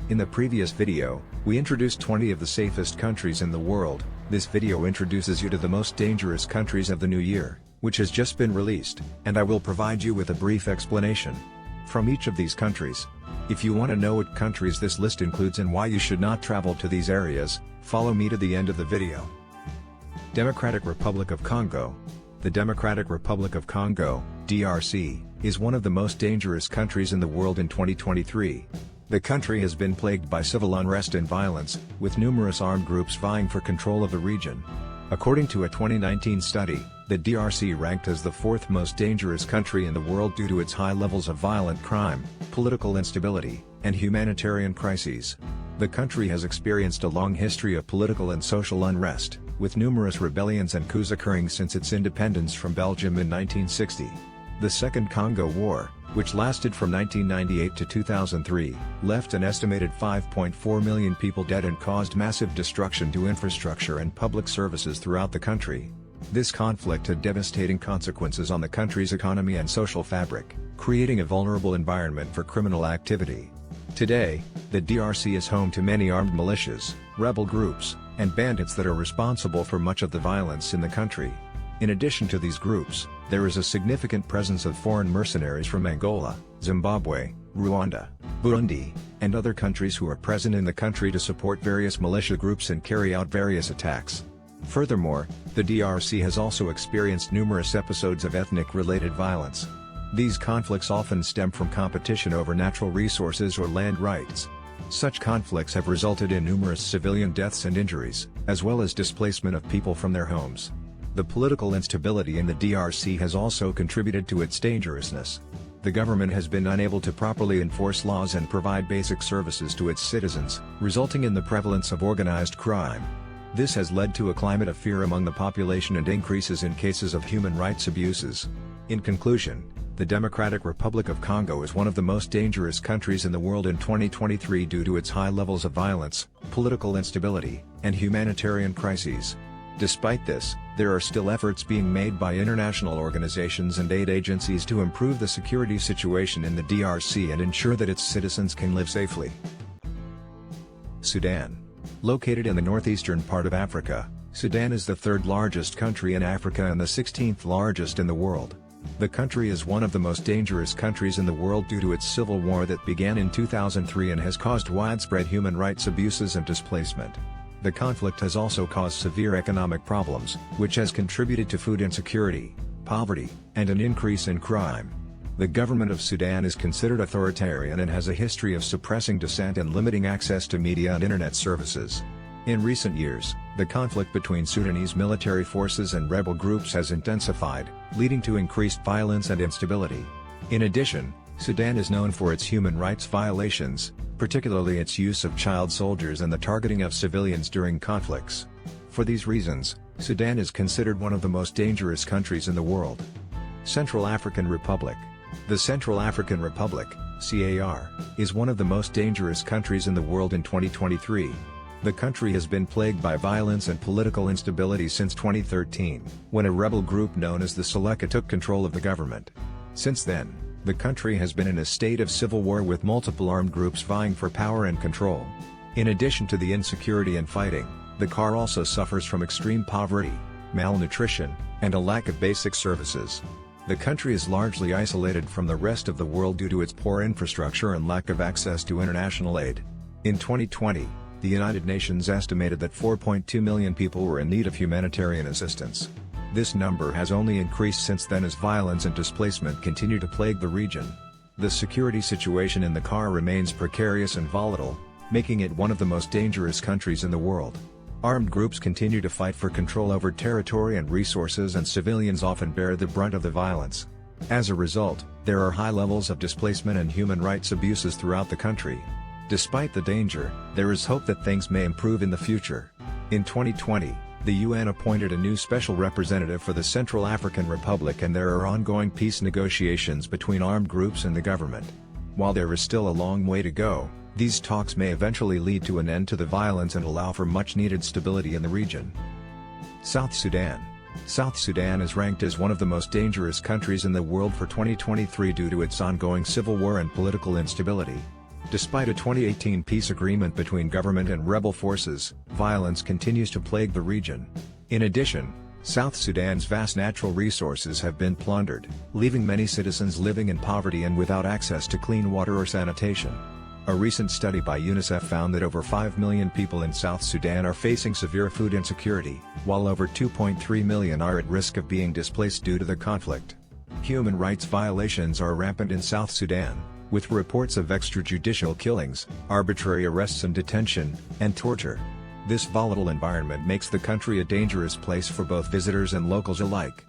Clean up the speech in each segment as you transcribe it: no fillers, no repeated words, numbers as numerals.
In the previous video, we introduced 20 of the safest countries in the world. This video introduces you to the most dangerous countries of the new year, which has just been released, and I will provide you with a brief explanation from each of these countries. If you want to know what countries this list includes and why you should not travel to these areas, follow me to the end of the video. Democratic Republic of Congo. The Democratic Republic of Congo, DRC, is one of the most dangerous countries in the world in 2023. The country has been plagued by civil unrest and violence, with numerous armed groups vying for control of the region. According to a 2019 study, the DRC ranked as the fourth most dangerous country in the world due to its high levels of violent crime, political instability, and humanitarian crises. The country has experienced a long history of political and social unrest, with numerous rebellions and coups occurring since its independence from Belgium in 1960. The Second Congo War, which lasted from 1998 to 2003, left an estimated 5.4 million people dead and caused massive destruction to infrastructure and public services throughout the country. This conflict had devastating consequences on the country's economy and social fabric, creating a vulnerable environment for criminal activity. Today, the DRC is home to many armed militias, rebel groups, and bandits that are responsible for much of the violence in the country. In addition to these groups, there is a significant presence of foreign mercenaries from Angola, Zimbabwe, Rwanda, Burundi, and other countries who are present in the country to support various militia groups and carry out various attacks. Furthermore, the DRC has also experienced numerous episodes of ethnic-related violence. These conflicts often stem from competition over natural resources or land rights. Such conflicts have resulted in numerous civilian deaths and injuries, as well as displacement of people from their homes. The political instability in the DRC has also contributed to its dangerousness. The government has been unable to properly enforce laws and provide basic services to its citizens, resulting in the prevalence of organized crime. This has led to a climate of fear among the population and increases in cases of human rights abuses. In conclusion, the Democratic Republic of Congo is one of the most dangerous countries in the world in 2023 due to its high levels of violence, political instability, and humanitarian crises. Despite this, there are still efforts being made by international organizations and aid agencies to improve the security situation in the DRC and ensure that its citizens can live safely. Sudan. Located in the northeastern part of Africa, Sudan is the third largest country in Africa and the 16th largest in the world. The country is one of the most dangerous countries in the world due to its civil war that began in 2003 and has caused widespread human rights abuses and displacement. The conflict has also caused severe economic problems, which has contributed to food insecurity, poverty, and an increase in crime. The government of Sudan is considered authoritarian and has a history of suppressing dissent and limiting access to media and internet services. In recent years, the conflict between Sudanese military forces and rebel groups has intensified, leading to increased violence and instability. In addition, Sudan is known for its human rights violations, particularly its use of child soldiers and the targeting of civilians during conflicts. For these reasons, Sudan is considered one of the most dangerous countries in the world. Central African Republic. The Central African Republic, CAR, is one of the most dangerous countries in the world in 2023. The country has been plagued by violence and political instability since 2013, when a rebel group known as the Seleka took control of the government. Since then, the country has been in a state of civil war with multiple armed groups vying for power and control. In addition to the insecurity and fighting, the CAR also suffers from extreme poverty, malnutrition, and a lack of basic services. The country is largely isolated from the rest of the world due to its poor infrastructure and lack of access to international aid. In 2020, the United Nations estimated that 4.2 million people were in need of humanitarian assistance. This number has only increased since then as violence and displacement continue to plague the region. The security situation in the CAR remains precarious and volatile, making it one of the most dangerous countries in the world. Armed groups continue to fight for control over territory and resources, and civilians often bear the brunt of the violence. As a result, there are high levels of displacement and human rights abuses throughout the country. Despite the danger, there is hope that things may improve in the future. In 2020, the UN appointed a new special representative for the Central African Republic, and there are ongoing peace negotiations between armed groups and the government. While there is still a long way to go, these talks may eventually lead to an end to the violence and allow for much-needed stability in the region. South Sudan. South Sudan is ranked as one of the most dangerous countries in the world for 2023 due to its ongoing civil war and political instability. Despite a 2018 peace agreement between government and rebel forces, violence continues to plague the region. In addition, South Sudan's vast natural resources have been plundered, leaving many citizens living in poverty and without access to clean water or sanitation. A recent study by UNICEF found that over 5 million people in South Sudan are facing severe food insecurity, while over 2.3 million are at risk of being displaced due to the conflict. Human rights violations are rampant in South Sudan, with reports of extrajudicial killings, arbitrary arrests and detention, and torture. This volatile environment makes the country a dangerous place for both visitors and locals alike.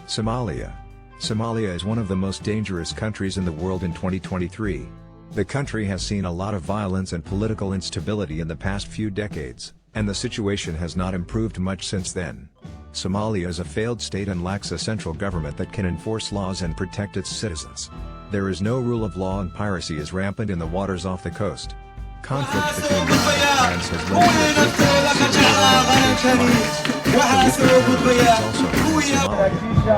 Somalia. Somalia is one of the most dangerous countries in the world in 2023. The country has seen a lot of violence and political instability in the past few decades, and the situation has not improved much since then. Somalia is a failed state and lacks a central government that can enforce laws and protect its citizens. There is no rule of law and piracy is rampant in the waters off the coast. Conflict between rival clans has led to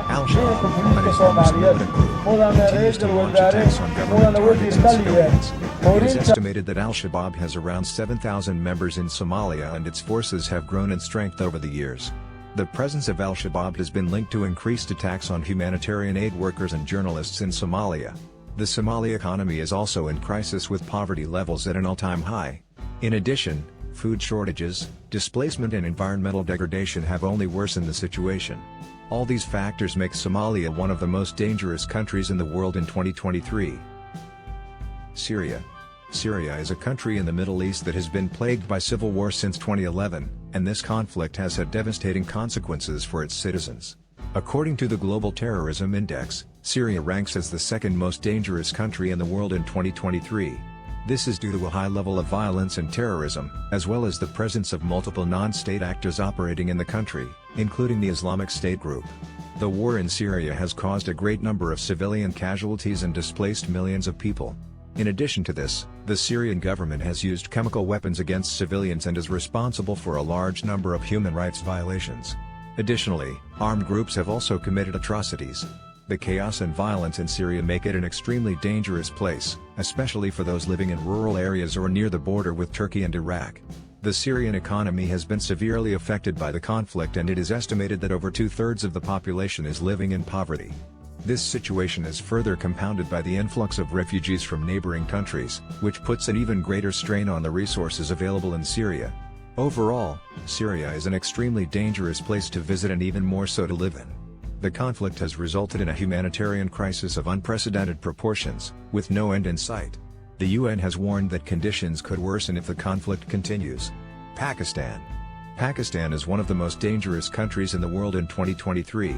Al-Shabaab, an Islamist militant group, continues to launch attacks on government targets and civilians. It is estimated that Al-Shabaab has around 7,000 members in Somalia and its forces have grown in strength over the years. The presence of Al-Shabaab has been linked to increased attacks on humanitarian aid workers and journalists in Somalia. The Somali economy is also in crisis with poverty levels at an all-time high. In addition, food shortages, displacement and environmental degradation have only worsened the situation. All these factors make Somalia one of the most dangerous countries in the world in 2023. Syria. Syria is a country in the Middle East that has been plagued by civil war since 2011, and this conflict has had devastating consequences for its citizens. According to the Global Terrorism Index, Syria ranks as the second most dangerous country in the world in 2023. This is due to a high level of violence and terrorism, as well as the presence of multiple non-state actors operating in the country, including the Islamic State group. The war in Syria has caused a great number of civilian casualties and displaced millions of people. In addition to this, the Syrian government has used chemical weapons against civilians and is responsible for a large number of human rights violations. Additionally, armed groups have also committed atrocities. The chaos and violence in Syria make it an extremely dangerous place, especially for those living in rural areas or near the border with Turkey and Iraq. The Syrian economy has been severely affected by the conflict and it is estimated that over 2/3 of the population is living in poverty. This situation is further compounded by the influx of refugees from neighboring countries, which puts an even greater strain on the resources available in Syria. Overall, Syria is an extremely dangerous place to visit and even more so to live in. The conflict has resulted in a humanitarian crisis of unprecedented proportions, with no end in sight. The UN has warned that conditions could worsen if the conflict continues. Pakistan. Pakistan is one of the most dangerous countries in the world in 2023.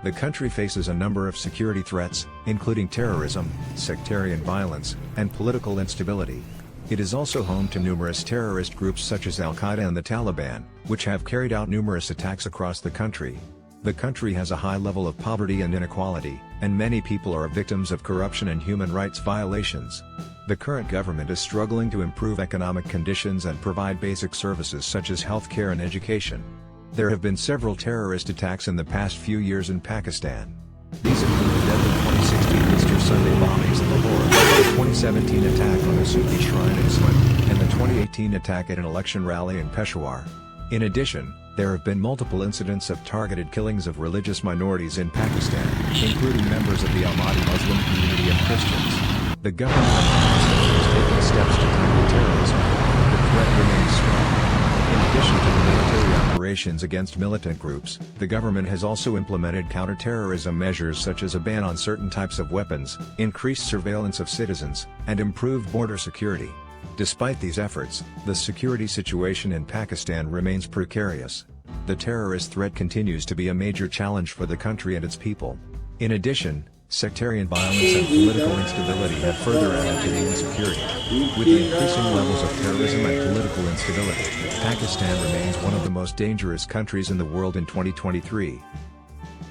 The country faces a number of security threats, including terrorism, sectarian violence, and political instability. It is also home to numerous terrorist groups such as Al-Qaeda and the Taliban, which have carried out numerous attacks across the country. The country has a high level of poverty and inequality, and many people are victims of corruption and human rights violations. The current government is struggling to improve economic conditions and provide basic services such as healthcare and education. There have been several terrorist attacks in the past few years in Pakistan. These include the deadly 2016 Easter Sunday bombings in Lahore, the 2017 attack on a Sufi shrine in Sylhet, and the 2018 attack at an election rally in Peshawar. In addition, there have been multiple incidents of targeted killings of religious minorities in Pakistan, including members of the Ahmadi Muslim community and Christians. The government of Pakistan is taking steps to tackle terrorism. The threat remains strong. In addition to the military operations against militant groups, the government has also implemented counter-terrorism measures such as a ban on certain types of weapons, increased surveillance of citizens, and improved border security. Despite these efforts, the security situation in Pakistan remains precarious. The terrorist threat continues to be a major challenge for the country and its people. In addition, sectarian violence and political instability have further added to the insecurity. With the increasing levels of terrorism and political instability, Pakistan remains one of the most dangerous countries in the world in 2023.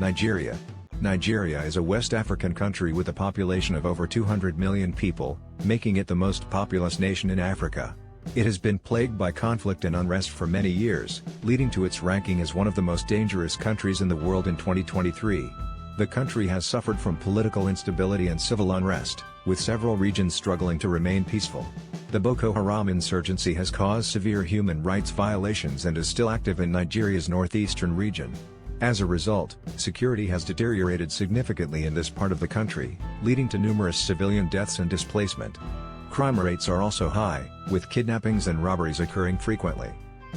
Nigeria. Nigeria is a West African country with a population of over 200 million people, making it the most populous nation in Africa. It has been plagued by conflict and unrest for many years, leading to its ranking as one of the most dangerous countries in the world in 2023. The country has suffered from political instability and civil unrest. with several regions struggling to remain peaceful. The Boko Haram insurgency has caused severe human rights violations and is still active in Nigeria's northeastern region. As a result, security has deteriorated significantly in this part of the country, leading to numerous civilian deaths and displacement. Crime rates are also high, with kidnappings and robberies occurring frequently.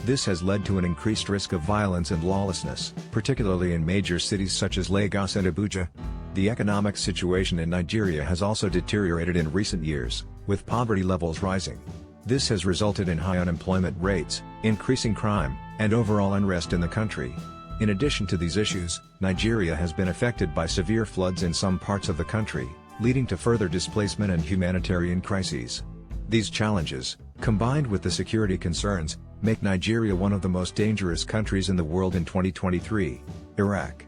This has led to an increased risk of violence and lawlessness, particularly in major cities such as Lagos and Abuja. The economic situation in Nigeria has also deteriorated in recent years, with poverty levels rising. This has resulted in high unemployment rates, increasing crime, and overall unrest in the country. In addition to these issues, Nigeria has been affected by severe floods in some parts of the country, leading to further displacement and humanitarian crises. These challenges, combined with the security concerns, make Nigeria one of the most dangerous countries in the world in 2023. Iraq.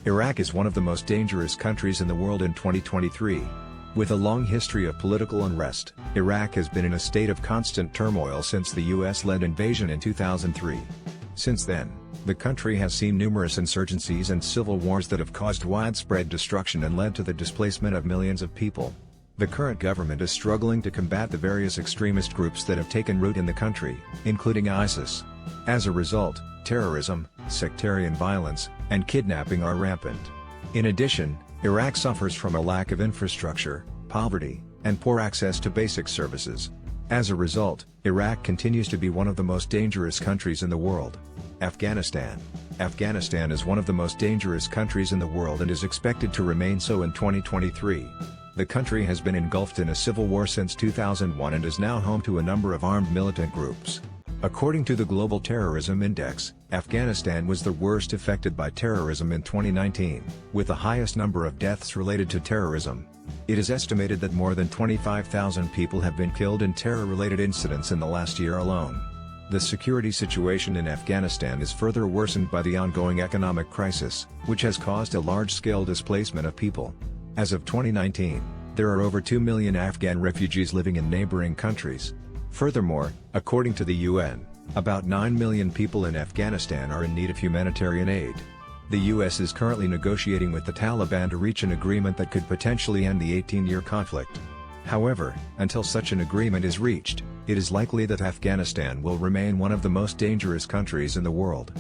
Iraq is one of the most dangerous countries in the world in 2023. With a long history of political unrest, Iraq has been in a state of constant turmoil since the US-led invasion in 2003. Since then, the country has seen numerous insurgencies and civil wars that have caused widespread destruction and led to the displacement of millions of people. The current government is struggling to combat the various extremist groups that have taken root in the country, including ISIS. As a result, terrorism, sectarian violence, and kidnapping are rampant. In addition, Iraq suffers from a lack of infrastructure, poverty, and poor access to basic services. As a result, Iraq continues to be one of the most dangerous countries in the world. Afghanistan. Afghanistan is one of the most dangerous countries in the world and is expected to remain so in 2023. The country has been engulfed in a civil war since 2001 and is now home to a number of armed militant groups. According to the Global Terrorism Index, Afghanistan was the worst affected by terrorism in 2019, with the highest number of deaths related to terrorism. It is estimated that more than 25,000 people have been killed in terror-related incidents in the last year alone. The security situation in Afghanistan is further worsened by the ongoing economic crisis, which has caused a large-scale displacement of people. As of 2019, there are over 2 million Afghan refugees living in neighboring countries. Furthermore, according to the UN, about 9 million people in Afghanistan are in need of humanitarian aid. The US is currently negotiating with the Taliban to reach an agreement that could potentially end the 18-year conflict. However, until such an agreement is reached, it is likely that Afghanistan will remain one of the most dangerous countries in the world.